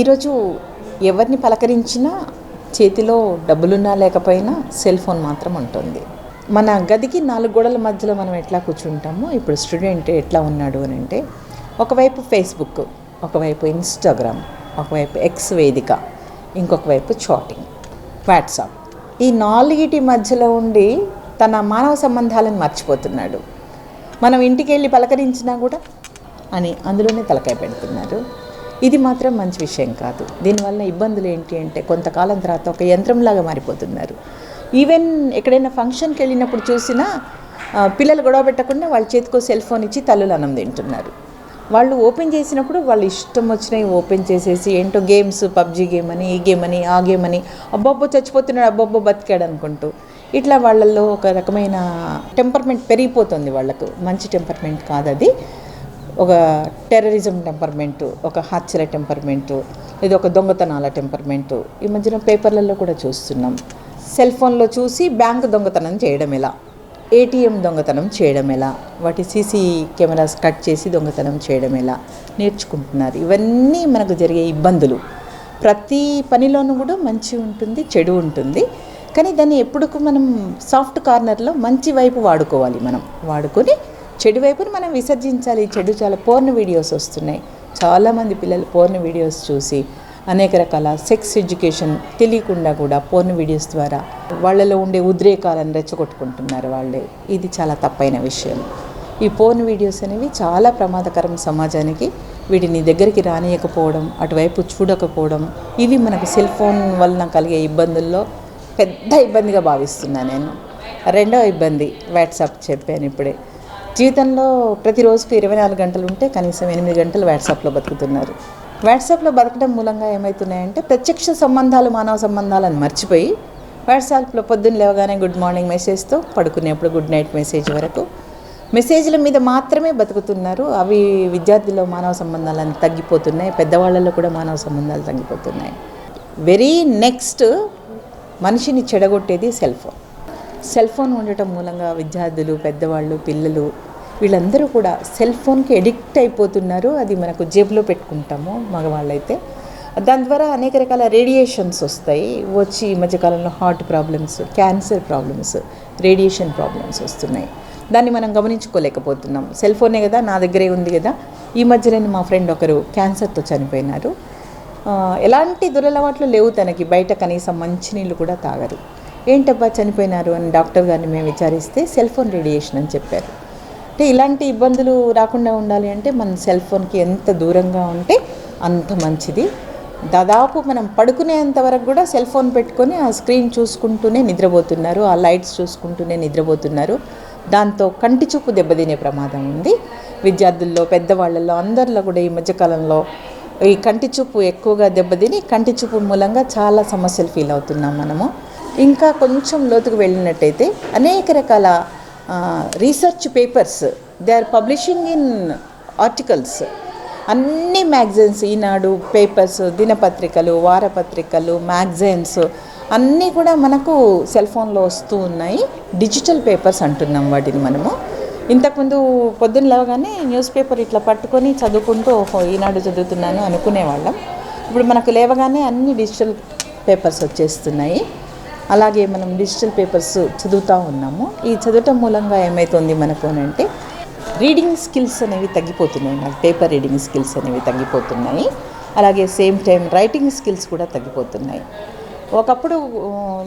ఈరోజు ఎవరిని పలకరించినా చేతిలో డబ్బులున్నా లేకపోయినా సెల్ ఫోన్ మాత్రం ఉంటుంది. మన గదికి 4 గోడల మధ్యలో మనం ఎట్లా కూర్చుంటామో ఇప్పుడు స్టూడెంట్ ఎట్లా ఉన్నాడు అని అంటే, ఒకవైపు ఫేస్బుక్, ఒకవైపు ఇన్స్టాగ్రామ్, ఒకవైపు ఎక్స్ వేదిక, ఇంకొక వైపు చాటింగ్, వాట్సాప్. ఈ 4టి మధ్యలో ఉండి తన మానవ సంబంధాలను మర్చిపోతున్నాడు. మనం ఇంటికి వెళ్ళి పలకరించినా కూడా అని అందులోనే తలకాయ పెడుతున్నారు. ఇది మాత్రం మంచి విషయం కాదు. దీనివల్ల ఇబ్బందులు ఏంటి అంటే, కొంతకాలం తర్వాత ఒక యంత్రంలాగా మారిపోతున్నారు. ఈవెన్ ఎక్కడైనా ఫంక్షన్కి వెళ్ళినప్పుడు చూసినా పిల్లలు గొడవ పెట్టకుండా వాళ్ళ చేతికో సెల్ ఫోన్ ఇచ్చి తల్లులు అన్నం తింటున్నారు. వాళ్ళు ఓపెన్ చేసినప్పుడు వాళ్ళు ఇష్టం వచ్చినవి ఓపెన్ చేసేసి ఏంటో గేమ్స్, పబ్జీ గేమ్ అని, ఈ గేమ్ అని, ఆ గేమ్ అని, అబ్బబ్బో చచ్చిపోతున్నాడు, అబ్బబ్బో బతికాడు అనుకుంటూ ఇట్లా వాళ్ళల్లో ఒక రకమైన టెంపర్మెంట్ పెరిగిపోతుంది. వాళ్ళకు మంచి టెంపర్మెంట్ కాదు అది. ఒక టెర్రరిజం టెంపర్మెంటు, ఒక హత్యల టెంపర్మెంటు, ఇది ఒక దొంగతనాల టెంపర్మెంటు ఈ మధ్యన పేపర్లలో కూడా చూస్తున్నాం. సెల్ ఫోన్లో చూసి బ్యాంకు దొంగతనం చేయడం ఎలా, ఏటీఎం దొంగతనం చేయడం ఎలా, వాటి సీసీ కెమెరాస్ కట్ చేసి దొంగతనం చేయడం ఎలా నేర్చుకుంటున్నారు. ఇవన్నీ మనకు జరిగే ఇబ్బందులు. ప్రతి పనిలోనూ కూడా మంచి ఉంటుంది, చెడు ఉంటుంది. కానీ దాన్ని ఎప్పుడుకు మనం సాఫ్ట్ కార్నర్లో మంచి వైపు వాడుకోవాలి. మనం వాడుకొని చెడు వైపుని మనం విసర్జించాలి. చెడు చాలా పోర్న్ వీడియోస్ వస్తున్నాయి. చాలామంది పిల్లలు పోర్న్ వీడియోస్ చూసి అనేక రకాల సెక్స్ ఎడ్యుకేషన్ తెలియకుండా కూడా పోర్న్ వీడియోస్ ద్వారా వాళ్ళలో ఉండే ఉద్రేకాలను రెచ్చగొట్టుకుంటున్నారు వాళ్ళే. ఇది చాలా తప్పైన విషయం. ఈ పోర్న్ వీడియోస్ అనేవి చాలా ప్రమాదకరం సమాజానికి. వీటిని దగ్గరికి రానియకపోవడం, అటువైపు చూడకపోవడం, ఇవి మనకు సెల్ ఫోన్ వలన కలిగే ఇబ్బందుల్లో పెద్ద ఇబ్బందిగా భావిస్తున్నాను నేను. రెండవ ఇబ్బంది వాట్సాప్ చెప్పాను ఇప్పుడే. జీవితంలో ప్రతిరోజుకు 24 గంటలు ఉంటే కనీసం 8 గంటలు వాట్సాప్లో బతుకుతున్నారు. వాట్సాప్లో బతకడం మూలంగా ఏమవుతున్నాయంటే, ప్రత్యక్ష సంబంధాలు, మానవ సంబంధాలను మర్చిపోయి వాట్సాప్లో పొద్దున్న లేవగానే గుడ్ మార్నింగ్ మెసేజ్తో పడుకునేప్పుడు గుడ్ నైట్ మెసేజ్ వరకు మెసేజ్ల మీద మాత్రమే బతుకుతున్నారు. అవి విద్యార్థుల్లో మానవ సంబంధాలను తగ్గిపోతున్నాయి. పెద్దవాళ్ళలో కూడా మానవ సంబంధాలు తగ్గిపోతున్నాయి. వెరీ నెక్స్ట్ మనిషిని చెడగొట్టేది సెల్ ఫోన్. సెల్ ఫోన్ ఉండటం మూలంగా విద్యార్థులు, పెద్దవాళ్ళు, పిల్లలు వీళ్ళందరూ కూడా సెల్ ఫోన్కి ఎడిక్ట్ అయిపోతున్నారు. అది మనకు జేబులో పెట్టుకుంటాము మగవాళ్ళైతే. దాని ద్వారా అనేక రకాల రేడియేషన్స్ వస్తాయి. వచ్చి ఈ మధ్యకాలంలో heart problems, cancer problems, radiation problems వస్తున్నాయి. దాన్ని మనం గమనించుకోలేకపోతున్నాం. సెల్ ఫోనే కదా, నా దగ్గరే ఉంది కదా. ఈ మధ్యనే మా ఫ్రెండ్ ఒకరు క్యాన్సర్తో చనిపోయినారు. ఎలాంటి దురలవాట్లు లేవు తనకి. బయట కనీసం మంచినీళ్ళు కూడా తాగరు. ఏంటబ్బా చనిపోయినారు అని డాక్టర్ గారిని మేము విచారిస్తే సెల్ ఫోన్ రేడియేషన్ అని చెప్పారు. అంటే ఇలాంటి ఇబ్బందులు రాకుండా ఉండాలి అంటే మనం సెల్ ఫోన్కి ఎంత దూరంగా ఉంటే అంత మంచిది. దాదాపు మనం పడుకునేంత వరకు కూడా సెల్ ఫోన్ పెట్టుకొని ఆ స్క్రీన్ చూసుకుంటూనే నిద్రపోతున్నారు, ఆ లైట్స్ చూసుకుంటూనే నిద్రపోతున్నారు. దాంతో కంటి చూపు దెబ్బతినే ప్రమాదం ఉంది. విద్యార్థుల్లో, పెద్దవాళ్ళల్లో, అందరిలో కూడా ఈ మధ్యకాలంలో ఈ కంటి చూపు ఎక్కువగా దెబ్బతిని కంటి చూపు మూలంగా చాలా సమస్యలు ఫీల్ అవుతున్నాం మనము. ఇంకా కొంచెం లోతుకు వెళ్ళినట్టయితే అనేక రకాల research papers they are publishing in articles. అన్ని మ్యాగజైన్స్, ఈనాడు పేపర్స్, దినపత్రికలు, వారపత్రికలు, మ్యాగజైన్స్ అన్నీ కూడా మనకు సెల్ ఫోన్లో వస్తూ ఉన్నాయి. డిజిటల్ పేపర్స్ అంటున్నాం వాటిని మనము. ఇంతకుముందు పొద్దున్న లేవగానే న్యూస్ పేపర్ ఇట్లా పట్టుకొని చదువుకుంటూ ఈనాడు చదువుతున్నాను అనుకునేవాళ్ళం. ఇప్పుడు మనకు లేవగానే అన్ని డిజిటల్ పేపర్స్ వచ్చేస్తున్నాయి. అలాగే మనం డిజిటల్ పేపర్స్ చదువుతూ ఉన్నాము. ఈ చదవటం మూలంగా ఏమవుతుంది మనకు అని అంటే, రీడింగ్ స్కిల్స్ అనేవి తగ్గిపోతున్నాయి. నాకు పేపర్ రీడింగ్ స్కిల్స్ అనేవి తగ్గిపోతున్నాయి. అలాగే సేమ్ టైం రైటింగ్ స్కిల్స్ కూడా తగ్గిపోతున్నాయి. ఒకప్పుడు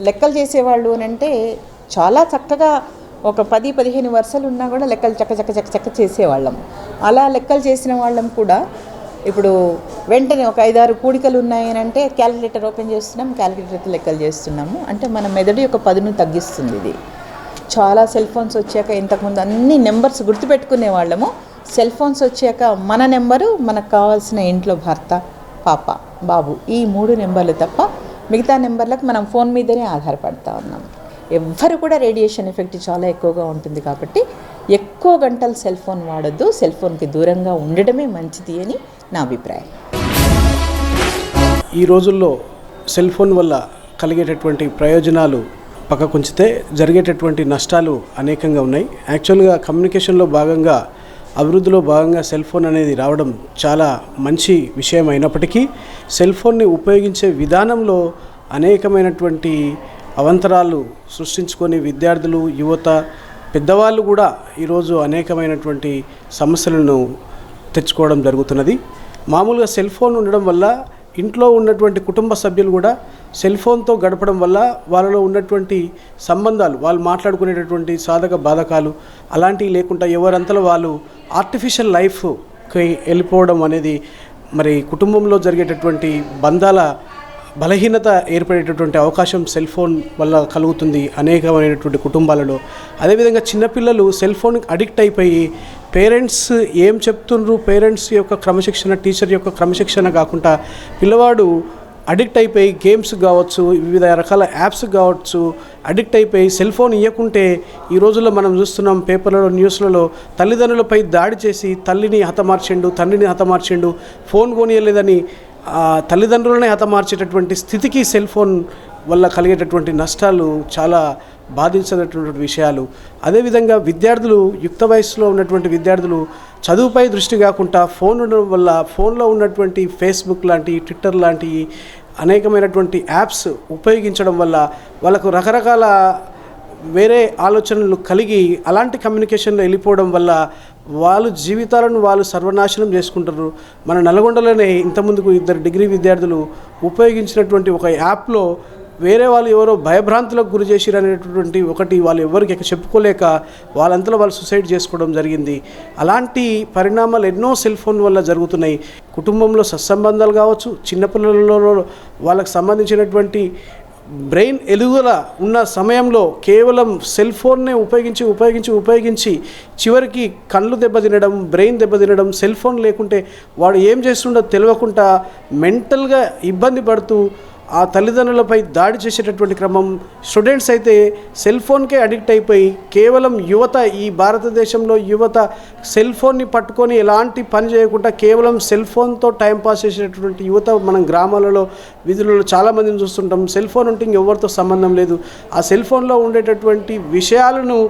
లెక్కలు చేసేవాళ్ళు అని అంటే చాలా చక్కగా ఒక 10-15 వరుసలు ఉన్నా కూడా లెక్కలు చక్క చేసేవాళ్ళం. అలా లెక్కలు చేసిన వాళ్ళం కూడా ఇప్పుడు వెంటనే ఒక 5-6 కూడికలు ఉన్నాయని అంటే క్యాలిక్యులేటర్ ఓపెన్ చేస్తున్నాం, క్యాలిక్యులేటర్ లెక్కలు చేస్తున్నాము. అంటే మన మెదడు యొక్క పదును తగ్గిస్తుంది ఇది. చాలా సెల్ ఫోన్స్ వచ్చాక, ఇంతకుముందు అన్ని నెంబర్స్ గుర్తుపెట్టుకునే వాళ్ళము. సెల్ ఫోన్స్ వచ్చాక మన నెంబరు, మనకు కావాల్సిన ఇంట్లో భర్త, పాప, బాబు, ఈ 3 నెంబర్లు తప్ప మిగతా నెంబర్లకు మనం ఫోన్ మీదనే ఆధారపడతా ఉన్నాం. ఎవ్వరు కూడా రేడియేషన్ ఎఫెక్ట్ చాలా ఎక్కువగా ఉంటుంది కాబట్టి ఎక్కువ గంటలు సెల్ ఫోన్ వాడొద్దు. సెల్ ఫోన్కి దూరంగా ఉండడమే మంచిది అని నా అభిప్రాయం. ఈ రోజుల్లో సెల్ ఫోన్ వల్ల కలిగేటటువంటి ప్రయోజనాలు పక్కకుంచితే జరిగేటటువంటి నష్టాలు అనేకంగా ఉన్నాయి. యాక్చువల్గా కమ్యూనికేషన్లో భాగంగా అభివృద్ధిలో భాగంగా సెల్ ఫోన్ అనేది రావడం చాలా మంచి విషయం అయినప్పటికీ సెల్ ఫోన్ని ఉపయోగించే విధానంలో అనేకమైనటువంటి అవాంతరాలు సృష్టించుకొని విద్యార్థులు, యువత, పెద్దవాళ్ళు కూడా ఈరోజు అనేకమైనటువంటి సమస్యలను తెచ్చుకోవడం జరుగుతున్నది. మామూలుగా సెల్ ఫోన్ ఉండడం వల్ల ఇంట్లో ఉన్నటువంటి కుటుంబ సభ్యులు కూడా సెల్ ఫోన్తో గడపడం వల్ల వాళ్ళలో ఉన్నటువంటి సంబంధాలు, వాళ్ళు మాట్లాడుకునేటటువంటి సాధక బాధకాలు అలాంటివి లేకుండా ఎవరంతలో వాళ్ళు ఆర్టిఫిషియల్ లైఫ్కి వెళ్ళిపోవడం అనేది మరి కుటుంబంలో జరిగేటటువంటి బంధాల బలహీనత ఏర్పడేటటువంటి అవకాశం సెల్ ఫోన్ వల్ల కలుగుతుంది అనేకమైనటువంటి కుటుంబాలలో. అదేవిధంగా చిన్నపిల్లలు సెల్ ఫోన్కి అడిక్ట్ అయిపోయి పేరెంట్స్ ఏం చెప్తుండ్రు, పేరెంట్స్ యొక్క క్రమశిక్షణ, టీచర్ యొక్క క్రమశిక్షణ కాకుండా పిల్లవాడు అడిక్ట్ అయిపోయి గేమ్స్ కావచ్చు, వివిధ రకాల యాప్స్ కావచ్చు అడిక్ట్ అయిపోయి సెల్ ఫోన్ ఇవ్వకుంటే ఈ రోజుల్లో మనం చూస్తున్నాం పేపర్లలో, న్యూస్లలో తల్లిదండ్రులపై దాడి చేసి తల్లిని హతమార్చిండు, తండ్రిని హతమార్చిండు, ఫోన్ కొనియలేదని తల్లిదండ్రులనే హతమార్చేటటువంటి స్థితికి సెల్ ఫోన్ వల్ల కలిగేటటువంటి నష్టాలు చాలా బాధించేటటువంటి విషయాలు. అదేవిధంగా విద్యార్థులు, యుక్త వయసులో ఉన్నటువంటి విద్యార్థులు చదువుపై దృష్టి కాకుండా ఫోన్ ఉండడం వల్ల ఫోన్లో ఉన్నటువంటి ఫేస్బుక్ లాంటి, ట్విట్టర్ లాంటి అనేకమైనటువంటి యాప్స్ ఉపయోగించడం వల్ల వాళ్ళకు రకరకాల వేరే ఆలోచనలు కలిగి అలాంటి కమ్యూనికేషన్లో వెళ్ళిపోవడం వల్ల వాళ్ళు జీవితాలను వాళ్ళు సర్వనాశనం చేసుకుంటారు. మన నల్గొండలోనే ఇంతకుముందుకు 2 డిగ్రీ విద్యార్థులు ఉపయోగించినటువంటి ఒక యాప్లో వేరే వాళ్ళు ఎవరో భయభ్రాంతులకు గురి చేసిరు అనేటటువంటి ఒకటి వాళ్ళు ఎవరికి చెప్పుకోలేక వాళ్ళంతలో వాళ్ళు సూసైడ్ చేసుకోవడం జరిగింది. అలాంటి పరిణామాలు ఎన్నో సెల్ ఫోన్ వల్ల జరుగుతున్నాయి. కుటుంబంలో సత్సంబంధాలు కావచ్చు, చిన్నపిల్లలలో వాళ్ళకు సంబంధించినటువంటి బ్రెయిన్ ఎలుగుల ఉన్న సమయంలో కేవలం సెల్ ఫోన్నే ఉపయోగించి చివరికి కళ్ళు దెబ్బతినడం, బ్రెయిన్ దెబ్బతినడం, సెల్ ఫోన్ లేకుంటే వాడు ఏం చేస్తుండో తెలియకుండా మెంటల్గా ఇబ్బంది పడుతూ ఆ తల్లిదండ్రులపై దాడి చేసేటటువంటి క్రమం. స్టూడెంట్స్ అయితే సెల్ ఫోన్కే అడిక్ట్ అయిపోయి కేవలం యువత, ఈ భారతదేశంలో యువత సెల్ ఫోన్ని పట్టుకొని ఎలాంటి పని చేయకుండా కేవలం సెల్ ఫోన్తో టైంపాస్ చేసేటటువంటి యువత మనం గ్రామాలలో, వీధులలో చాలామందిని చూస్తుంటాం. సెల్ ఫోన్ ఉంటే ఇంకెవరితో సంబంధం లేదు. ఆ సెల్ ఫోన్లో ఉండేటటువంటి విషయాలను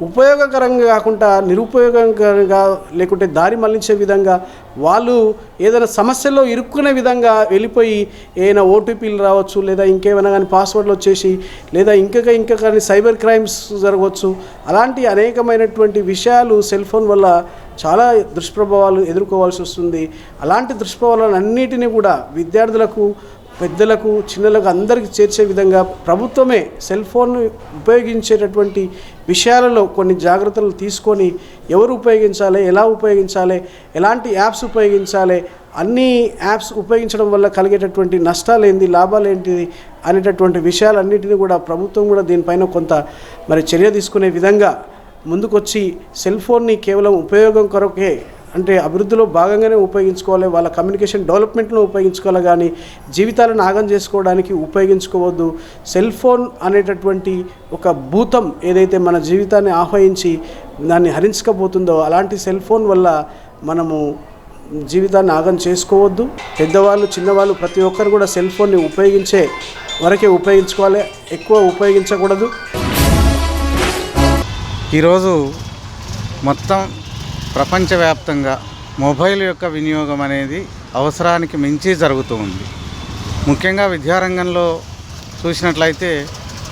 ఉపయోగకరంగా కాకుండా నిరుపయోగకరంగా లేకుంటే దారి మళ్లించే విధంగా వాళ్ళు ఏదైనా సమస్యల్లో ఇరుక్కునే విధంగా వెళ్ళిపోయి ఏదైనా ఓటీపీలు రావచ్చు, లేదా ఇంకేమైనా కానీ పాస్వర్డ్లు వచ్చేసి, లేదా ఇంకా కానీ సైబర్ క్రైమ్స్ జరగవచ్చు. అలాంటి అనేకమైనటువంటి విషయాలు సెల్ ఫోన్ వల్ల చాలా దుష్ప్రభావాలు ఎదుర్కోవాల్సి వస్తుంది. అలాంటి దుష్ప్రభావాలన్నిటినీ కూడా విద్యార్థులకు, పెద్దలకు, చిన్నలకు అందరికీ చేర్చే విధంగా ప్రభుత్వమే సెల్ ఫోన్ ఉపయోగించేటటువంటి విషయాలలో కొన్ని జాగ్రత్తలు తీసుకొని ఎవరు ఉపయోగించాలి, ఎలా ఉపయోగించాలి, ఎలాంటి యాప్స్ ఉపయోగించాలి, అన్ని యాప్స్ ఉపయోగించడం వల్ల కలిగేటటువంటి నష్టాలు ఏంటి, లాభాలు ఏంటి అనేటటువంటి విషయాలన్నిటినీ కూడా ప్రభుత్వం కూడా దీనిపైన కొంత మరి చర్య తీసుకునే విధంగా ముందుకొచ్చి సెల్ ఫోన్ని కేవలం ఉపయోగం కొరకే, అంటే అభివృద్ధిలో భాగంగానే ఉపయోగించుకోవాలి, వాళ్ళ కమ్యూనికేషన్ డెవలప్మెంట్లో ఉపయోగించుకోవాలి, కానీ జీవితాలను ఆగం చేసుకోవడానికి ఉపయోగించుకోవద్దు. సెల్ ఫోన్ అనేటటువంటి ఒక భూతం ఏదైతే మన జీవితాన్ని ఆహ్వానించి దాన్ని హరించకపోతుందో అలాంటి సెల్ ఫోన్ వల్ల మనము జీవితాన్ని ఆగం చేసుకోవద్దు. పెద్దవాళ్ళు, చిన్నవాళ్ళు ప్రతి ఒక్కరు కూడా సెల్ ఫోన్ని ఉపయోగించే వరకే ఉపయోగించుకోవాలి, ఎక్కువ ఉపయోగించకూడదు. ఈరోజు మొత్తం ప్రపంచవ్యాప్తంగా మొబైల్ యొక్క వినియోగం అనేది అవసరానికి మించి జరుగుతూ ఉంది. ముఖ్యంగా విద్యారంగంలో చూసినట్లయితే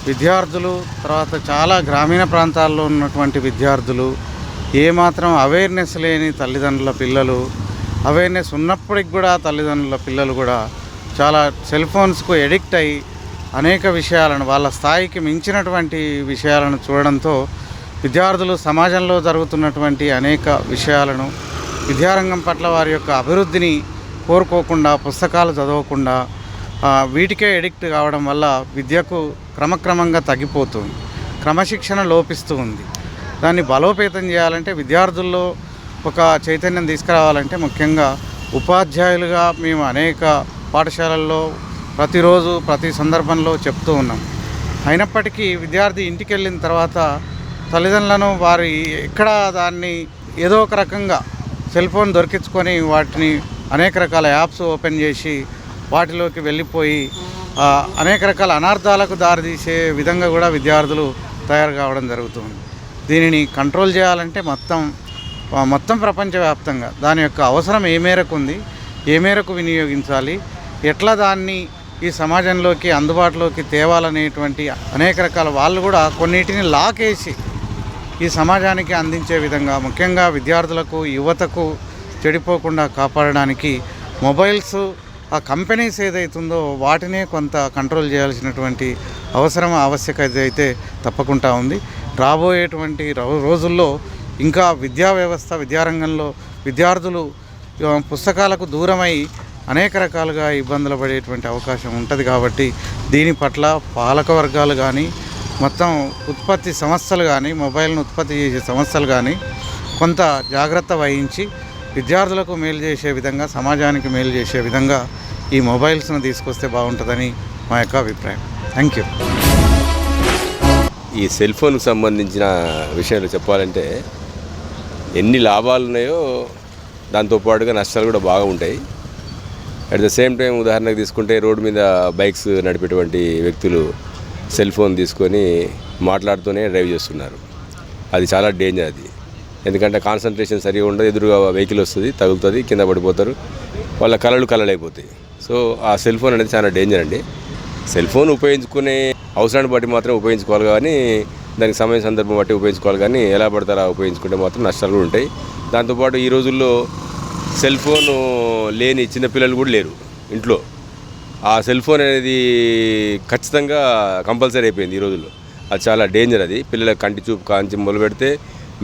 విద్యార్థులు, తర్వాత చాలా గ్రామీణ ప్రాంతాల్లో ఉన్నటువంటి విద్యార్థులు, ఏమాత్రం అవేర్నెస్ లేని తల్లిదండ్రుల పిల్లలు, అవేర్నెస్ ఉన్నప్పటికి కూడా తల్లిదండ్రుల పిల్లలు కూడా చాలా సెల్ ఫోన్స్కు ఎడిక్ట్ అయ్యి అనేక విషయాలను, వాళ్ళ స్థాయికి మించినటువంటి విషయాలను చూడడంతో విద్యార్థులు సమాజంలో జరుగుతున్నటువంటి అనేక విషయాలను, విద్యారంగం పట్ల వారి యొక్క అభివృద్ధిని కోరుకోకుండా, పుస్తకాలు చదవకుండా వీటికే ఎడిక్ట్ కావడం వల్ల విద్యకు క్రమక్రమంగా తగ్గిపోతుంది, క్రమశిక్షణ లోపిస్తూ ఉంది. దాన్ని బలోపేతం చేయాలంటే, విద్యార్థుల్లో ఒక చైతన్యం తీసుకురావాలంటే ముఖ్యంగా ఉపాధ్యాయులుగా మేము అనేక పాఠశాలల్లో ప్రతిరోజు ప్రతి సందర్భంలో చెప్తూ ఉన్నాం. అయినప్పటికీ విద్యార్థి ఇంటికి వెళ్ళిన తర్వాత తల్లిదండ్రులను వారి ఎక్కడ దాన్ని ఏదో ఒక రకంగా సెల్ ఫోన్ దొరికించుకొని వాటిని అనేక రకాల యాప్స్ ఓపెన్ చేసి వాటిలోకి వెళ్ళిపోయి అనేక రకాల అనార్థాలకు దారితీసే విధంగా కూడా విద్యార్థులు తయారు కావడం జరుగుతుంది. దీనిని కంట్రోల్ చేయాలంటే మొత్తం మొత్తం ప్రపంచవ్యాప్తంగా దాని యొక్క అవసరం ఏ మేరకు ఉంది, ఏ మేరకు వినియోగించాలి, ఎట్లా దాన్ని ఈ సమాజంలోకి అందుబాటులోకి తేవాలనేటువంటి అనేక రకాల వాళ్ళు కూడా కొన్నిటిని లాకేసి ఈ సమాజానికి అందించే విధంగా ముఖ్యంగా విద్యార్థులకు, యువతకు చెడిపోకుండా కాపాడడానికి మొబైల్స్ ఆ కంపెనీస్ ఏదైతుందో వాటినే కొంత కంట్రోల్ చేయాల్సినటువంటి ఆవశ్యకత అయితే తప్పకుండా ఉంది. రాబోయేటువంటి రోజుల్లో ఇంకా విద్యారంగంలో విద్యార్థులు పుస్తకాలకు దూరమై అనేక రకాలుగా ఇబ్బందులు పడేటువంటి అవకాశం ఉంటుంది. కాబట్టి దీని పట్ల పాలక వర్గాలు కానీ, మొత్తం ఉత్పత్తి సంస్థలు కానీ, మొబైల్ను ఉత్పత్తి చేసే సంస్థలు కానీ కొంత జాగ్రత్త వహించి విద్యార్థులకు మేలు చేసే విధంగా, సమాజానికి మేలు చేసే విధంగా ఈ మొబైల్స్ను తీసుకొస్తే బాగుంటుందని మా యొక్క అభిప్రాయం. Thank you. ఈ సెల్ ఫోన్కి సంబంధించిన విషయాలు చెప్పాలంటే ఎన్ని లాభాలు ఉన్నాయో దాంతోపాటుగా నష్టాలు కూడా బాగా ఉంటాయి. అట్ ద సేమ్ టైం ఉదాహరణకు తీసుకుంటే రోడ్డు మీద బైక్స్ నడిపేటువంటి వ్యక్తులు సెల్ ఫోన్ తీసుకొని మాట్లాడుతూనే డ్రైవ్ చేస్తున్నారు. అది చాలా డేంజర్. అది ఎందుకంటే కాన్సన్ట్రేషన్ సరిగా ఉండదు, ఎదురుగా వెహికల్ వస్తుంది, తగులుతుంది, కింద పడిపోతారు, వాళ్ళ కళలైపోతాయి. సో ఆ సెల్ ఫోన్ అనేది చాలా డేంజర్ అండి. సెల్ ఫోన్ ఉపయోగించుకునే అవసరాన్ని బట్టి మాత్రం ఉపయోగించుకోవాలి, కానీ దానికి సమయ సందర్భం బట్టి ఉపయోగించుకోవాలి. కానీ ఎలా పడతారో ఉపయోగించుకుంటే మాత్రం నష్టాలు కూడా ఉంటాయి. దాంతోపాటు ఈ రోజుల్లో సెల్ ఫోను లేని చిన్నపిల్లలు కూడా లేరు ఇంట్లో. ఆ సెల్ ఫోన్ అనేది ఖచ్చితంగా కంపల్సరీ అయిపోయింది ఈ రోజుల్లో. అది చాలా డేంజర్. అది పిల్లల కంటి చూపు కాంచి మొదలు పెడితే,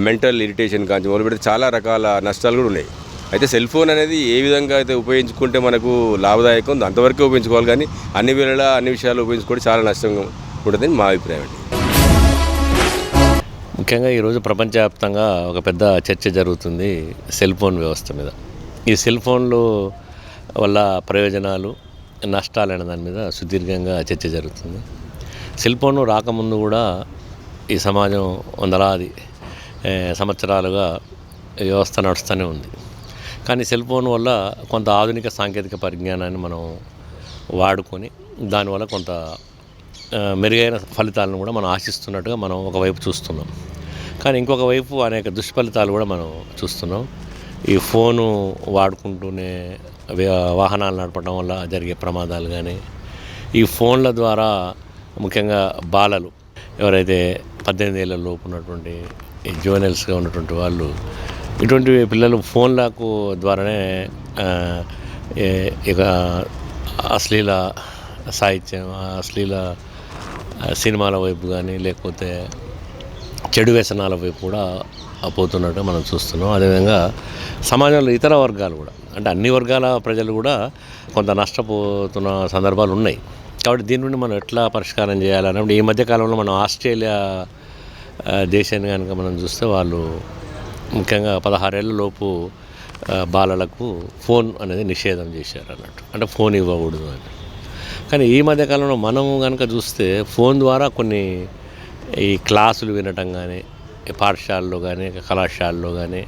మెంటల్ ఇరిటేషన్ కాంచి మొదలు పెడితే చాలా రకాల నష్టాలు కూడా ఉన్నాయి. అయితే సెల్ ఫోన్ అనేది ఏ విధంగా అయితే ఉపయోగించుకుంటే మనకు లాభదాయకం అంతవరకే ఉపయోగించుకోవాలి, కానీ అన్ని వేళలా అన్ని విషయాలు ఉపయోగించుకోవడం చాలా నష్టంగా ఉంటుందని మా అభిప్రాయం అండి. ముఖ్యంగా ఈరోజు ప్రపంచవ్యాప్తంగా ఒక పెద్ద చర్చ జరుగుతుంది సెల్ ఫోన్ వ్యవస్థ మీద. ఈ సెల్ ఫోన్లు వల్ల ప్రయోజనాలు, నష్టాలు అనే దాని మీద సుదీర్ఘంగా చర్చ జరుగుతుంది. సెల్ ఫోన్ రాకముందు కూడా ఈ సమాజం వందలాది సంవత్సరాలుగా వ్యవస్థ నడుస్తూనే ఉంది. కానీ సెల్ ఫోన్ వల్ల కొంత ఆధునిక సాంకేతిక పరిజ్ఞానాన్ని మనం వాడుకొని దానివల్ల కొంత మెరుగైన ఫలితాలను కూడా మనం ఆశిస్తున్నట్టుగా మనం ఒకవైపు చూస్తున్నాం. కానీ ఇంకొక వైపు అనేక దుష్ఫలితాలు కూడా మనం చూస్తున్నాం. ఈ ఫోను వాడుకుంటూనే వాహనాలు నడపడం వల్ల జరిగే ప్రమాదాలు కానీ, ఈ ఫోన్ల ద్వారా ముఖ్యంగా బాలలు ఎవరైతే 18 ఏళ్ళ లోపు ఉన్నటువంటి జువెనల్స్గా ఉన్నటువంటి వాళ్ళు, ఇటువంటి పిల్లలు ఫోన్లకు ద్వారానే ఇక అశ్లీల సాహిత్యం, అశ్లీల సినిమాల వైపు కానీ లేకపోతే చెడు వ్యసనాల వైపు కూడా పోతున్నట్టు మనం చూస్తున్నాం. అదేవిధంగా సమాజంలో ఇతర వర్గాలు కూడా, అంటే అన్ని వర్గాల ప్రజలు కూడా కొంత నష్టపోతున్న సందర్భాలు ఉన్నాయి. కాబట్టి దీని నుండి మనం ఎట్లా పరిష్కారం చేయాలన్నప్పుడు ఈ మధ్యకాలంలో మనం ఆస్ట్రేలియా దేశాన్ని కనుక మనం చూస్తే వాళ్ళు ముఖ్యంగా 16 ఏళ్ళ లోపు బాలలకు ఫోన్ అనేది నిషేధం చేశారు అన్నట్టు, అంటే ఫోన్ ఇవ్వకూడదు అని. కానీ ఈ మధ్యకాలంలో మనం కనుక చూస్తే ఫోన్ ద్వారా కొన్ని ఈ క్లాసులు వినటం కానీ, పాఠశాలలో కానీ, కళాశాలలో కానీ,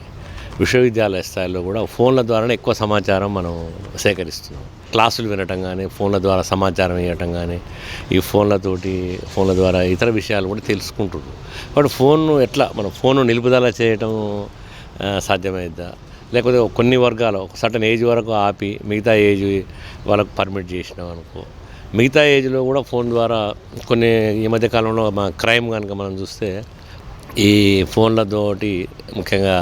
విశ్వవిద్యాలయ స్థాయిలో కూడా ఫోన్ల ద్వారానే ఎక్కువ సమాచారం మనం సేకరిస్తున్నాం. క్లాసులు వినటం కానీ, ఫోన్ల ద్వారా సమాచారం ఇవ్వటం కానీ, ఈ ఫోన్ల ద్వారా ఇతర విషయాలు కూడా తెలుసుకుంటున్నాం. కాబట్టి ఫోన్ను ఎట్లా మనం ఫోన్ను నిలుపుదల చేయటం సాధ్యమైద్దా, లేకపోతే కొన్ని వర్గాలు ఒక సర్టన్ ఏజ్ వరకు ఆపి మిగతా ఏజ్ వాళ్ళకు పర్మిట్ చేసినాం అనుకో, మిగతా ఏజ్లో కూడా ఫోన్ ద్వారా కొన్ని ఈ మధ్యకాలంలో క్రైమ్ కనుక మనం చూస్తే ఈ ఫోన్లతోటి ముఖ్యంగా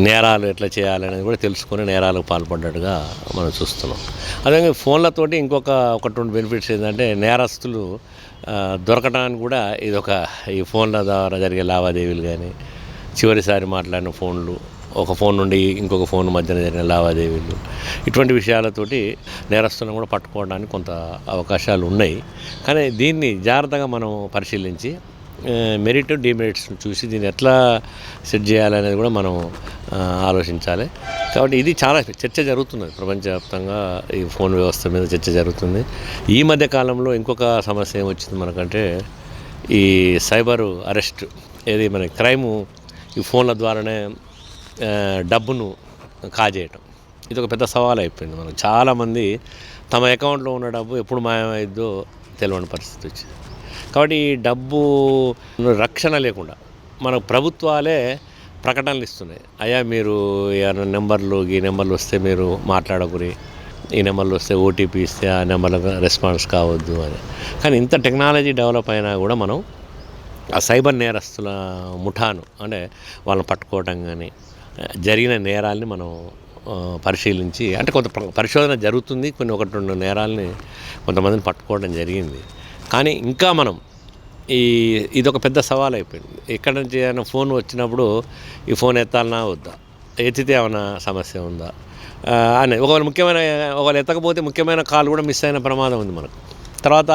నేరాలు ఎట్లా చేయాలనేది కూడా తెలుసుకొని నేరాలకు పాల్పడ్డట్టుగా మనం చూస్తున్నాం. అదేవిధంగా ఫోన్లతోటి ఒకటి రెండు బెనిఫిట్స్ ఏంటంటే నేరస్తులు దొరకడానికి కూడా ఈ ఫోన్ల ద్వారా జరిగే లావాదేవీలు కానీ, చివరిసారి మాట్లాడిన ఫోన్లు, ఒక ఫోన్ నుండి ఇంకొక ఫోన్ మధ్యన జరిగిన లావాదేవీలు, ఇటువంటి విషయాలతోటి నేరస్తులను కూడా పట్టుకోవడానికి కొంత అవకాశాలు ఉన్నాయి. కానీ దీన్ని జాగ్రత్తగా మనం పరిశీలించి మెరిట్ డిమెరిట్స్ చూసి దీన్ని ఎట్లా సెట్ చేయాలనేది కూడా మనం ఆలోచించాలి. కాబట్టి ఇది చాలా చర్చ జరుగుతున్నది ప్రపంచవ్యాప్తంగా, ఈ ఫోన్ వ్యవస్థ మీద చర్చ జరుగుతుంది. ఈ మధ్య కాలంలో ఇంకొక సమస్య ఏమొచ్చింది మనకంటే ఈ సైబర్ అరెస్ట్, ఏది మన క్రైము ఈ ఫోన్ల ద్వారానే డబ్బును కాజేయటం, ఇది ఒక పెద్ద సవాల్ అయిపోయింది. మనకు చాలామంది తమ అకౌంట్లో ఉన్న డబ్బు ఎప్పుడు మాయమైద్దో తెలియని పరిస్థితి వచ్చింది. కాబట్టి ఈ డబ్బు రక్షణ లేకుండా మన ప్రభుత్వాలే ప్రకటనలు ఇస్తున్నాయి. అయ్యా మీరు ఏమైనా నెంబర్లు ఈ నెంబర్లు వస్తే మీరు మాట్లాడకూరి, ఈ నెంబర్లు వస్తే ఓటీపీ ఇస్తే ఆ నెంబర్లకు రెస్పాన్స్ కావద్దు అని. కానీ ఇంత టెక్నాలజీ డెవలప్ అయినా కూడా మనం ఆ సైబర్ నేరస్తుల ముఠాను అంటే వాళ్ళని పట్టుకోవడం కానీ జరిగిన నేరాలని మనం పరిశీలించి అంటే కొంత పరిశోధన జరుగుతుంది. కొన్ని 1-2 నేరాలని కొంతమందిని పట్టుకోవడం జరిగింది. కానీ ఇంకా మనం ఇదొక పెద్ద సవాల్ అయిపోయింది. ఎక్కడ నుంచి ఏమైనా ఫోన్ వచ్చినప్పుడు ఈ ఫోన్ ఎత్తాలన్నా వద్దా, ఎత్తితే ఏమైనా సమస్య ఉందా అని ఒకవేళ ఎత్తకపోతే ముఖ్యమైన కాల్ కూడా మిస్ అయిన ప్రమాదం ఉంది మనకు. తర్వాత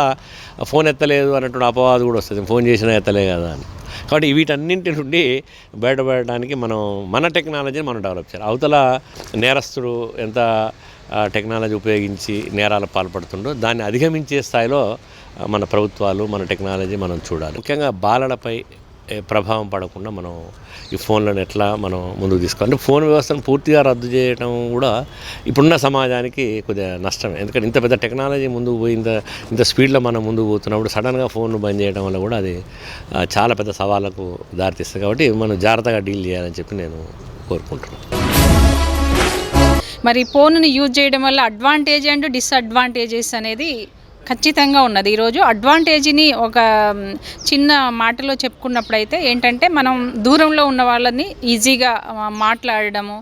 ఫోన్ ఎత్తలేదు అన్నట్టు అపవాదు కూడా వస్తుంది, ఫోన్ చేసినా ఎత్తలే కదా అని. కాబట్టి వీటన్నింటి నుండి బయటపడడానికి మన టెక్నాలజీని మనం డెవలప్ చేయాలి. అవతల నేరస్తుడు ఎంత టెక్నాలజీ ఉపయోగించి నేరాలు పాల్పడుతుండో దాన్ని అధిగమించే స్థాయిలో మన ప్రభుత్వాలు మన టెక్నాలజీ మనం చూడాలి. ముఖ్యంగా బాలలపై ప్రభావం పడకుండా మనం ఈ ఫోన్లను ఎట్లా మనం ముందుకు తీసుకోవాలి. ఫోన్ వ్యవస్థను పూర్తిగా రద్దు చేయడం కూడా ఇప్పుడున్న సమాజానికి కొద్దిగా నష్టమే. ఎందుకంటే ఇంత పెద్ద టెక్నాలజీ ముందుకు పోయి ఇంత స్పీడ్లో మనం ముందుకు పోతున్నప్పుడు సడన్గా ఫోన్ బంద్ చేయడం వల్ల కూడా అది చాలా పెద్ద సవాళ్ళకు దారితీస్తుంది. కాబట్టి మనం జాగ్రత్తగా డీల్ చేయాలని చెప్పి నేను కోరుకుంటున్నాను. మరి ఫోన్ను యూజ్ చేయడం వల్ల అడ్వాంటేజ్ అండ్ డిసడ్వాంటేజెస్ అనేది ఖచ్చితంగా ఉన్నది. ఈరోజు అడ్వాంటేజ్ని ఒక చిన్న మాటలో చెప్పుకున్నప్పుడైతే ఏంటంటే మనం దూరంలో ఉన్న వాళ్ళని ఈజీగా మాట్లాడడము,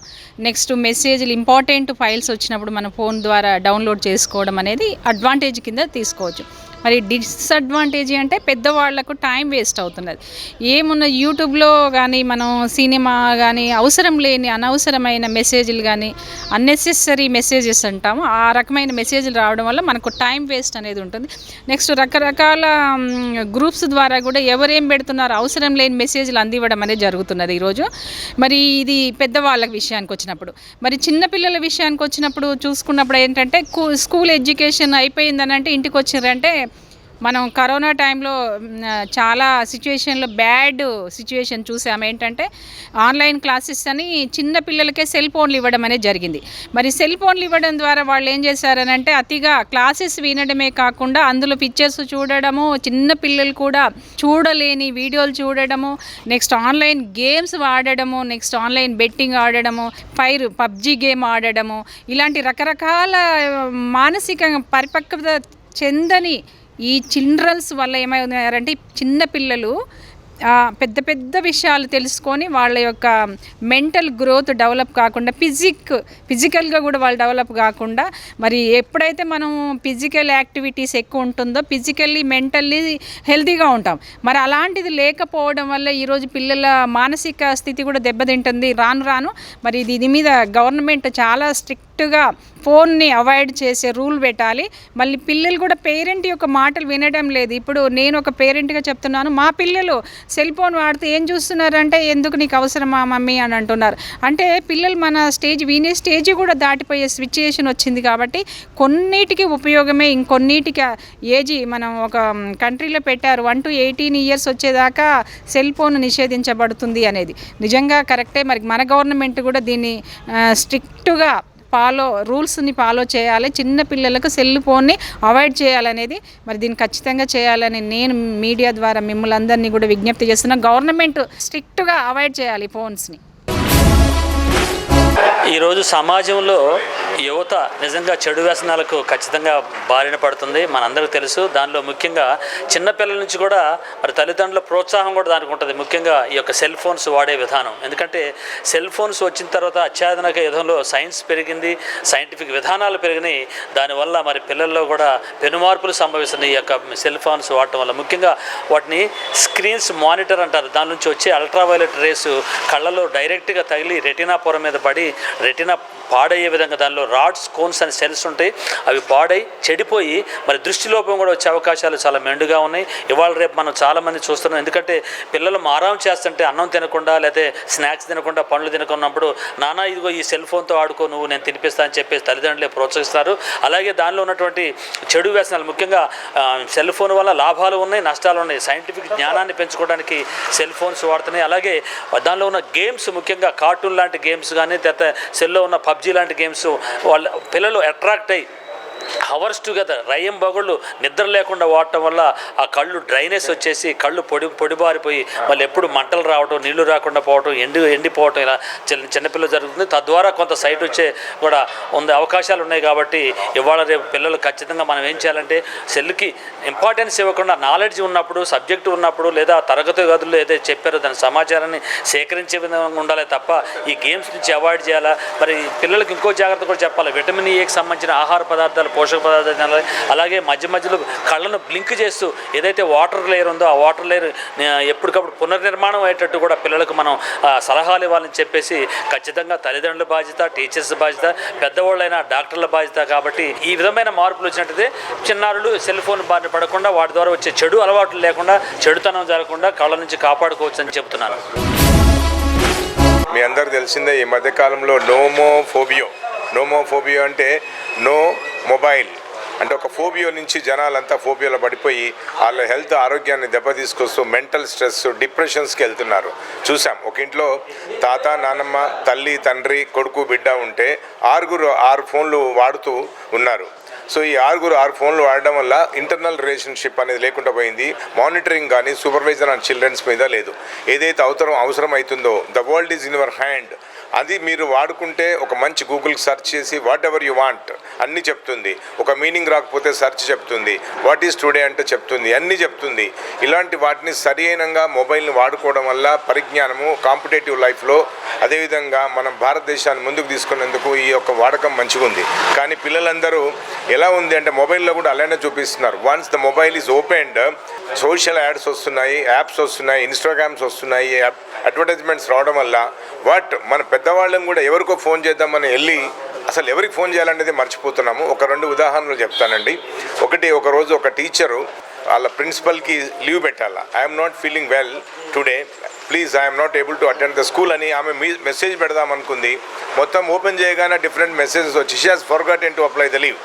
నెక్స్ట్ మెసేజ్లు ఇంపార్టెంట్ ఫైల్స్ వచ్చినప్పుడు మన ఫోన్ ద్వారా డౌన్లోడ్ చేసుకోవడం అనేది అడ్వాంటేజ్ కింద తీసుకోవచ్చు. మరి డిసడ్వాంటేజ్ అంటే పెద్దవాళ్లకు టైం వేస్ట్ అవుతున్నది. ఏమున్న యూట్యూబ్లో కానీ మనం సినిమా కానీ అవసరం లేని అనవసరమైన మెసేజ్లు కానీ అన్నెసెసరీ మెసేజెస్ అంటాము, ఆ రకమైన మెసేజ్లు రావడం వల్ల మనకు టైం వేస్ట్ అనేది ఉంటుంది. నెక్స్ట్ రకరకాల గ్రూప్స్ ద్వారా కూడా ఎవరేం పెడుతున్నారో అవసరం లేని మెసేజ్లు అందివ్వడం అనేది జరుగుతున్నది ఈరోజు. మరి ఇది పెద్దవాళ్ళ విషయానికి వచ్చినప్పుడు, మరి చిన్నపిల్లల విషయానికి వచ్చినప్పుడు చూసుకున్నప్పుడు ఏంటంటే స్కూల్ ఎడ్యుకేషన్ అయిపోయిందని అంటే ఇంటికి వచ్చిందంటే మనం కరోనా టైంలో చాలా సిచ్యువేషన్లో బ్యాడ్ సిచ్యువేషన్ చూసాము. ఏంటంటే ఆన్లైన్ క్లాసెస్ అని చిన్న పిల్లలకే సెల్ ఫోన్లు ఇవ్వడం అనేది జరిగింది. మరి సెల్ ఫోన్లు ఇవ్వడం ద్వారా వాళ్ళు ఏం చేశారనంటే అతిగా క్లాసెస్ వినడమే కాకుండా అందులో పిక్చర్స్ చూడడము, చిన్న పిల్లలు కూడా చూడలేని వీడియోలు చూడడము, నెక్స్ట్ ఆన్లైన్ గేమ్స్ ఆడడము, నెక్స్ట్ ఆన్లైన్ బెట్టింగ్ ఆడడము, పబ్జీ గేమ్ ఆడడము, ఇలాంటి రకరకాల మానసిక పరిపక్వత చెందని ఈ చిల్డ్రన్స్ వల్ల ఏమవుతున్నారంటే చిన్నపిల్లలు పెద్ద పెద్ద విషయాలు తెలుసుకొని వాళ్ళ యొక్క మెంటల్ గ్రోత్ డెవలప్ కాకుండా ఫిజికల్గా కూడా వాళ్ళు డెవలప్ కాకుండా, మరి ఎప్పుడైతే మనం ఫిజికల్ యాక్టివిటీస్ ఎక్కువ ఉంటుందో ఫిజికల్లీ మెంటల్లీ హెల్తీగా ఉంటాం. మరి అలాంటిది లేకపోవడం వల్ల ఈరోజు పిల్లల మానసిక స్థితి కూడా దెబ్బతింటుంది. రాను మరి దీని మీద గవర్నమెంట్ చాలా స్ట్రిక్ట్గా ఫోన్ని అవాయిడ్ చేసే రూల్ పెట్టాలి. మళ్ళీ పిల్లలు కూడా పేరెంట్ యొక్క మాటలు వినడం లేదు. ఇప్పుడు నేను ఒక పేరెంట్గా చెప్తున్నాను, మా పిల్లలు సెల్ ఫోన్ వాడితే ఏం చూస్తున్నారంటే ఎందుకు నీకు అవసరమా మమ్మీ అని అంటున్నారు. అంటే పిల్లలు మన వినే స్టేజ్ కూడా దాటిపోయే సిచ్యుయేషన్ వచ్చింది. కాబట్టి కొన్నిటికి ఉపయోగమే, ఇంకొన్నిటికి ఏజీ మనం ఒక కంట్రీలో పెట్టారు 1 to 18 years వచ్చేదాకా సెల్ ఫోన్ నిషేధించబడుతుంది అనేది నిజంగా కరెక్టే. మరి మన గవర్నమెంట్ కూడా దీన్ని స్ట్రిక్ట్గా రూల్స్ని ఫాలో చేయాలి. చిన్న పిల్లలకు సెల్ ఫోన్ని అవాయిడ్ చేయాలనేది మరి దీన్ని ఖచ్చితంగా చేయాలని నేను మీడియా ద్వారా మిమ్మల్ని అందరినీ కూడా విజ్ఞప్తి చేస్తున్నా. గవర్నమెంట్ స్ట్రిక్ట్గా అవాయిడ్ చేయాలి ఫోన్స్ని. ఈరోజు సమాజంలో యువత నిజంగా చెడు వ్యసనాలకు ఖచ్చితంగా బారిన పడుతుంది, మనందరికీ తెలుసు. దానిలో ముఖ్యంగా చిన్నపిల్లల నుంచి కూడా మరి తల్లిదండ్రుల ప్రోత్సాహం కూడా దానికి ఉంటుంది. ముఖ్యంగా ఈ యొక్క సెల్ ఫోన్స్ వాడే విధానం. ఎందుకంటే సెల్ ఫోన్స్ వచ్చిన తర్వాత అత్యాధునిక యుగంలో సైన్స్ పెరిగింది, సైంటిఫిక్ విధానాలు పెరిగినాయి. దానివల్ల మరి పిల్లల్లో కూడా పెనుమార్పులు సంభవిస్తున్నాయి ఈ యొక్క సెల్ ఫోన్స్ వాడటం వల్ల. ముఖ్యంగా వాటిని స్క్రీన్స్ మానిటర్ అంటారు. దాని నుంచి వచ్చే అల్ట్రావైలెట్ రేస్ కళ్ళలో డైరెక్ట్గా తగిలి రెటీనా పొర మీద పడి రెటీనా పాడయ్యే విధంగా దానిలో రాడ్స్, కోన్స్ అనే సెల్స్ ఉంటాయి. అవి పాడై చెడిపోయి మరి దృష్టిలోపం కూడా వచ్చే అవకాశాలు చాలా మెండుగా ఉన్నాయి. ఇవాళ రేపు మనం చాలామంది చూస్తున్నాం. ఎందుకంటే పిల్లలు మారాం చేస్తుంటే అన్నం తినకుండా లేకపోతే స్నాక్స్ తినకుండా పండ్లు తినకున్నప్పుడు నానా ఇదిగో ఈ సెల్ ఫోన్తో ఆడుకో నువ్వు నేను తినిపిస్తా అని చెప్పేసి తల్లిదండ్రులే ప్రోత్సహిస్తారు. అలాగే దానిలో ఉన్నటువంటి చెడు వ్యసనాలు, ముఖ్యంగా సెల్ ఫోన్ వల్ల లాభాలు ఉన్నాయి, నష్టాలు ఉన్నాయి. సైంటిఫిక్ జ్ఞానాన్ని పెంచుకోవడానికి సెల్ ఫోన్స్ వాడుతున్నాయి. అలాగే దానిలో ఉన్న గేమ్స్, ముఖ్యంగా కార్టూన్ లాంటి గేమ్స్ కానీ లేకపోతే సెల్లో ఉన్న పబ్జీ లాంటి గేమ్స్ వాళ్ళ పిల్లలు అట్రాక్ట్ అయ్యి హవర్స్ టుగెదర్ రయ్యం బగుళ్ళు నిద్ర లేకుండా వాడటం వల్ల ఆ కళ్ళు డ్రైనెస్ వచ్చేసి కళ్ళు పొడిబారిపోయి మళ్ళీ ఎప్పుడు మంటలు రావటం, నీళ్లు రాకుండా పోవటం, ఎండిపోవటం ఇలా చిన్నపిల్లలు జరుగుతుంది. తద్వారా కొంత సైట్ వచ్చే కూడా అవకాశాలు ఉన్నాయి. కాబట్టి ఇవాళ రేపు పిల్లలు ఖచ్చితంగా మనం ఏం చేయాలంటే సెల్కి ఇంపార్టెన్స్ ఇవ్వకుండా నాలెడ్జ్ ఉన్నప్పుడు, సబ్జెక్టు ఉన్నప్పుడు లేదా తరగతి గదుల్లో ఏదైతే చెప్పారో దాని సమాచారాన్ని సేకరించే విధంగా ఉండాలి తప్ప ఈ గేమ్స్ నుంచి అవాయిడ్ చేయాలా. మరి పిల్లలకు ఇంకో జాగ్రత్త కూడా చెప్పాలి. విటమిన్ ఏకి సంబంధించిన ఆహార పదార్థాలు, పోషక పదార్థాలు తినాలి. అలాగే మధ్య మధ్యలో కళ్ళను బ్లింక్ చేస్తూ ఏదైతే వాటర్ లేయర్ ఉందో ఆ వాటర్ లేయర్ ఎప్పటికప్పుడు పునర్నిర్మాణం అయ్యేటట్టు కూడా పిల్లలకు మనం సలహాలు ఇవ్వాలని చెప్పేసి ఖచ్చితంగా తల్లిదండ్రుల బాధ్యత, టీచర్స్ బాధ్యత, పెద్దవాళ్ళైనా డాక్టర్ల బాధ్యత. కాబట్టి ఈ విధమైన మార్పులు వచ్చినట్టయితే చిన్నారులు సెల్ ఫోన్ బారిన పడకుండా వాటి ద్వారా వచ్చే చెడు అలవాట్లు లేకుండా, చెడుతనం జరగకుండా కళ్ళ నుంచి కాపాడుకోవచ్చు అని చెప్తున్నాను. మీ అందరు తెలిసిందే ఈ మధ్యకాలంలో నోమోఫోబియో అంటే నో మొబైల్ అంటే ఒక ఫోబియో నుంచి జనాలంతా ఫోబియోలో పడిపోయి వాళ్ళ హెల్త్ ఆరోగ్యాన్ని దెబ్బతీసుకొస్తూ మెంటల్ స్ట్రెస్, డిప్రెషన్స్కి వెళ్తున్నారు. చూసాం ఒక ఇంట్లో తాత, నానమ్మ, తల్లి, తండ్రి, కొడుకు, బిడ్డ ఉంటే 6 ఫోన్లు వాడుతూ ఉన్నారు. సో ఈ 6 ఫోన్లు వాడడం వల్ల ఇంటర్నల్ రిలేషన్షిప్ అనేది లేకుండా పోయింది. మానిటరింగ్ కానీ సూపర్వైజర్ అండ్ చిల్డ్రన్స్ మీద లేదు. ఏదైతే అవసరం అవుతుందో the world is in your hand, అది మీరు వాడుకుంటే ఒక మంచి గూగుల్ సెర్చ్ చేసి వాట్ ఎవర్ యు వాంట్ అన్నీ చెప్తుంది. ఒక మీనింగ్ రాకపోతే సెర్చ్ చెప్తుంది, వాట్ ఈజ్ టుడే అంటే చెప్తుంది, అన్నీ చెప్తుంది. ఇలాంటి వాటిని సరైనంగా మొబైల్ని వాడుకోవడం వల్ల పరిజ్ఞానము కాంపిటేటివ్ లైఫ్లో, అదేవిధంగా మనం భారతదేశాన్ని ముందుకు తీసుకునేందుకు ఈ యొక్క వాడకం మంచిగా ఉంది. కానీ పిల్లలందరూ ఎలా ఉంది అంటే మొబైల్లో కూడా అలానే చూపిస్తున్నారు. Once the mobile is opened, social ads వస్తున్నాయి, యాప్స్ వస్తున్నాయి, ఇన్స్టాగ్రామ్స్ వస్తున్నాయి, అడ్వర్టైజ్మెంట్స్ రావడం వల్ల మన పెద్దవాళ్ళని కూడా ఎవరికో ఫోన్ చేద్దామని వెళ్ళి అసలు ఎవరికి ఫోన్ చేయాలనేది మర్చిపోతున్నాము. ఒక 2 ఉదాహరణలు చెప్తానండి. ఒకరోజు ఒక టీచరు వాళ్ళ ప్రిన్సిపల్కి లీవ్ పెట్టాలా, I'm not feeling well today, please I'm not able to attend the school అని ఆమె మెసేజ్ పెడదామనుకుంది. మొత్తం ఓపెన్ చేయగానే డిఫరెంట్ మెసేజెస్ వచ్చి she has forgotten to apply the leave.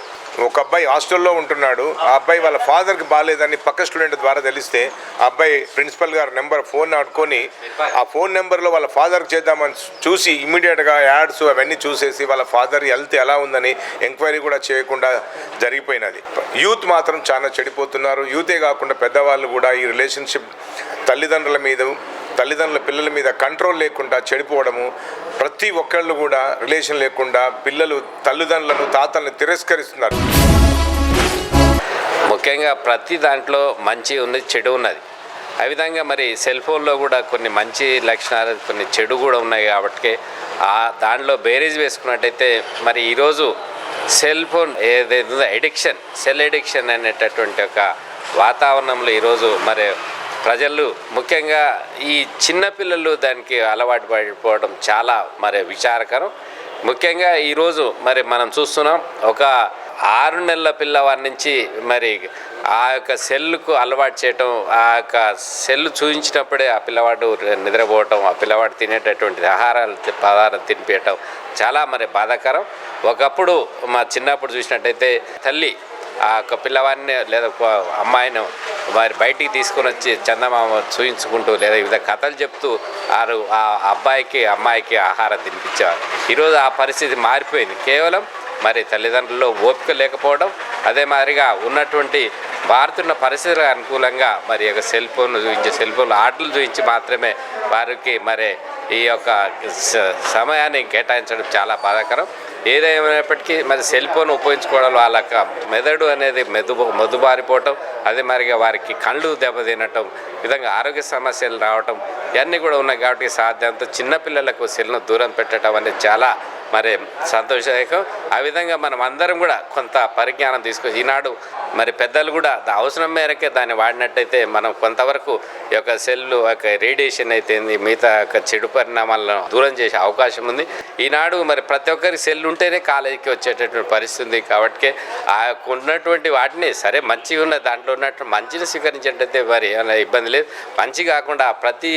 ఒక అబ్బాయి హాస్టల్లో ఉంటున్నాడు. ఆ అబ్బాయి వాళ్ళ ఫాదర్కి బాగాలేదని పక్క స్టూడెంట్ ద్వారా తెలిస్తే ఆ అబ్బాయి ప్రిన్సిపల్ గారి ఫోన్ ఆడుకొని ఆ ఫోన్ నెంబర్లో వాళ్ళ ఫాదర్కి చేద్దామని చూసి ఇమ్మీడియట్గా యాడ్స్ అవన్నీ చూసేసి వాళ్ళ ఫాదర్ హెల్త్ ఎలా ఉందని ఎంక్వైరీ కూడా చేయకుండా జరిగిపోయినది. యూత్ మాత్రం చాలా చెడిపోతున్నారు. యూతే కాకుండా పెద్దవాళ్ళు కూడా ఈ రిలేషన్షిప్ తల్లిదండ్రుల పిల్లల మీద కంట్రోల్ లేకుండా చెడిపోవడము, ప్రతి ఒక్కళ్ళు కూడా రిలేషన్ లేకుండా పిల్లలు తల్లిదండ్రులను, తాతలను తిరస్కరిస్తున్నారు. ముఖ్యంగా ప్రతి దాంట్లో మంచి ఉంది, చెడు ఉన్నది. ఆ విధంగా మరి సెల్ ఫోన్లో కూడా కొన్ని మంచి లక్షణాలు, కొన్ని చెడు కూడా ఉన్నాయి. కాబట్టి దాంట్లో బేరీజ్ వేసుకున్నట్టయితే మరి ఈరోజు సెల్ ఫోన్ ఏదైతే సెల్ ఎడిక్షన్ అనేటటువంటి ఒక వాతావరణంలో ఈరోజు మరి ప్రజలు, ముఖ్యంగా ఈ చిన్నపిల్లలు దానికి అలవాటు పడిపోవడం చాలా మరి విచారకరం. ముఖ్యంగా ఈరోజు మరి మనం చూస్తున్నాం, ఒక 6 నెలల పిల్లవాడి నుంచి మరి ఆ యొక్క సెల్కు అలవాటు చేయటం, ఆ యొక్క సెల్ చూపించినప్పుడే ఆ పిల్లవాడు నిద్రపోవటం, ఆ పిల్లవాడు తినేటటువంటి పదార్థాలు తినిపించటం చాలా మరి బాధాకరం. ఒకప్పుడు మా చిన్నప్పుడు చూసినట్టయితే తల్లి ఆ యొక్క పిల్లవాడిని లేదా అమ్మాయిని వారి బయటికి తీసుకొని వచ్చి చందమామ చూయించుకుంటూ లేదా వివిధ కథలు చెప్తూ ఆ అబ్బాయికి అమ్మాయికి ఆహారం తినిపించేవారు. ఈరోజు ఆ పరిస్థితి మారిపోయింది. కేవలం మరి తల్లిదండ్రుల్లో ఓపిక లేకపోవడం, అదే మాదిరిగా ఉన్నటువంటి మారుతున్న పరిస్థితులకు అనుకూలంగా మరి యొక్క సెల్ ఫోన్ ఆటలు చూపించి మాత్రమే వారికి మరి ఈ యొక్క సమయాన్ని కేటాయించడం చాలా బాధాకరం. ఏదేమైనప్పటికీ మరి సెల్ ఫోన్ ఉపయోగించుకోవడం వాళ్ళ మెదడు అనేది మొద్దుబారిపోవటం, అదే మరిగా వారికి కళ్ళు దెబ్బతినటం, విధంగా ఆరోగ్య సమస్యలు రావటం ఇవన్నీ కూడా ఉన్నాయి. కాబట్టి సాధ్యంతో చిన్నపిల్లలకు సెల్ను దూరం పెట్టడం అనేది చాలా మరి సంతోషదాయకం. ఆ విధంగా మనం అందరం కూడా కొంత పరిజ్ఞానం తీసుకొచ్చి ఈనాడు మరి పెద్దలు కూడా అవసరం మేరకే దాన్ని వాడినట్టయితే మనం కొంతవరకు ఈ యొక్క సెల్ యొక్క రేడియేషన్ అయితే మిగతా యొక్క చెడు పరిణామాలను దూరం చేసే అవకాశం ఉంది. ఈనాడు మరి ప్రతి ఒక్కరికి సెల్ ఉంటేనే కాలేజీకి వచ్చేటటువంటి పరిస్థితి ఉంది. కాబట్టి ఆ ఉన్నటువంటి వాటిని సరే మంచిగా ఉన్న దాంట్లో ఉన్నట్టు మంచిని స్వీకరించేటైతే మరి ఏమైనా ఇబ్బంది లేదు. మంచి కాకుండా ప్రతి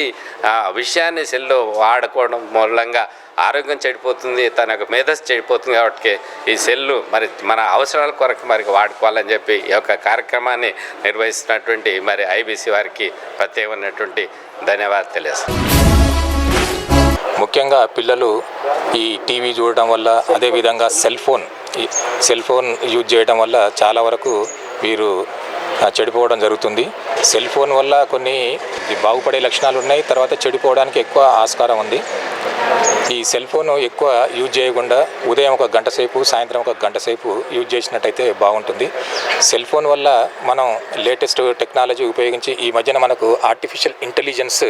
విషయాన్ని సెల్లో వాడుకోవడం మూలంగా ఆరోగ్యం చెడిపోతుంది, తన యొక్క మేధస్సు చెడిపోతుంది. కాబట్టి ఈ సెల్లు మరి మన అవసరాల కొరకు మరి వాడుకోవాలని చెప్పి ఈ యొక్క కార్యక్రమాన్ని నిర్వహిస్తున్నటువంటి మరి ఐబీసీ వారికి ప్రత్యేకమైనటువంటి ధన్యవాదాలు తెలియజేస్తాను. ముఖ్యంగా పిల్లలు ఈ టీవీ చూడడం వల్ల, అదేవిధంగా సెల్ ఫోన్ ఈ సెల్ ఫోన్ యూజ్ చేయడం వల్ల చాలా వరకు వీరు చెడిపోవడం జరుగుతుంది. సెల్ ఫోన్ వల్ల కొన్ని బాగుపడే లక్షణాలు ఉన్నాయి, తర్వాత చెడిపోవడానికి ఎక్కువ ఆస్కారం ఉంది. ఈ సెల్ ఫోన్ ఎక్కువ యూజ్ చేయకుండా ఉదయం 1 గంట సేపు, సాయంత్రం 1 గంట సేపు యూజ్ చేసినట్టయితే బాగుంటుంది. సెల్ ఫోన్ వల్ల మనం లేటెస్ట్ టెక్నాలజీ ఉపయోగించి ఈ మధ్యన మనకు ఆర్టిఫిషియల్ ఇంటెలిజెన్స్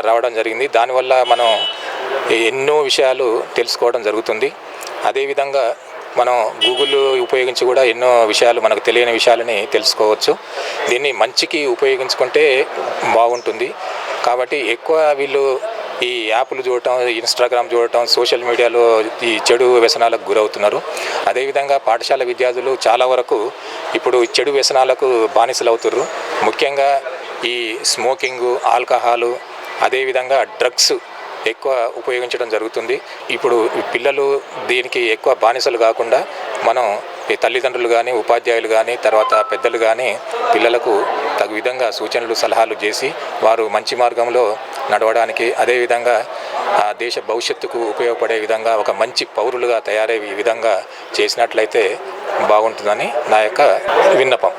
రావడం జరిగింది. దానివల్ల మనం ఎన్నో విషయాలు తెలుసుకోవడం జరుగుతుంది. అదేవిధంగా మనం గూగుల్ ఉపయోగించి కూడా ఎన్నో విషయాలు, మనకు తెలియని విషయాలని తెలుసుకోవచ్చు. దీన్ని మంచికి ఉపయోగించుకుంటే బాగుంటుంది. కాబట్టి ఎక్కువ వీళ్ళు ఈ యాప్లు చూడటం, ఇన్స్టాగ్రామ్ చూడటం, సోషల్ మీడియాలో ఈ చెడు వ్యసనాలకు గురవుతున్నారు. అదేవిధంగా పాఠశాల విద్యార్థులు చాలా వరకు ఇప్పుడు చెడు వ్యసనాలకు బానిసలు అవుతున్నారు. ముఖ్యంగా ఈ స్మోకింగు, ఆల్కహాలు, అదేవిధంగా డ్రగ్స్ ఎక్కువ ఉపయోగించడం జరుగుతుంది. ఇప్పుడు పిల్లలు దీనికి ఎక్కువ బానిసలు కాకుండా మనం ఈ తల్లిదండ్రులు కానీ, ఉపాధ్యాయులు కానీ, తర్వాత పెద్దలు కానీ పిల్లలకు తగు విధంగా సూచనలు, సలహాలు చేసి వారు మంచి మార్గంలో నడవడానికి, అదేవిధంగా ఆ దేశ భవిష్యత్తుకు ఉపయోగపడే విధంగా ఒక మంచి పౌరులుగా తయారయ్యే విధంగా చేసినట్లయితే బాగుంటుందని నా యొక్క విన్నపం.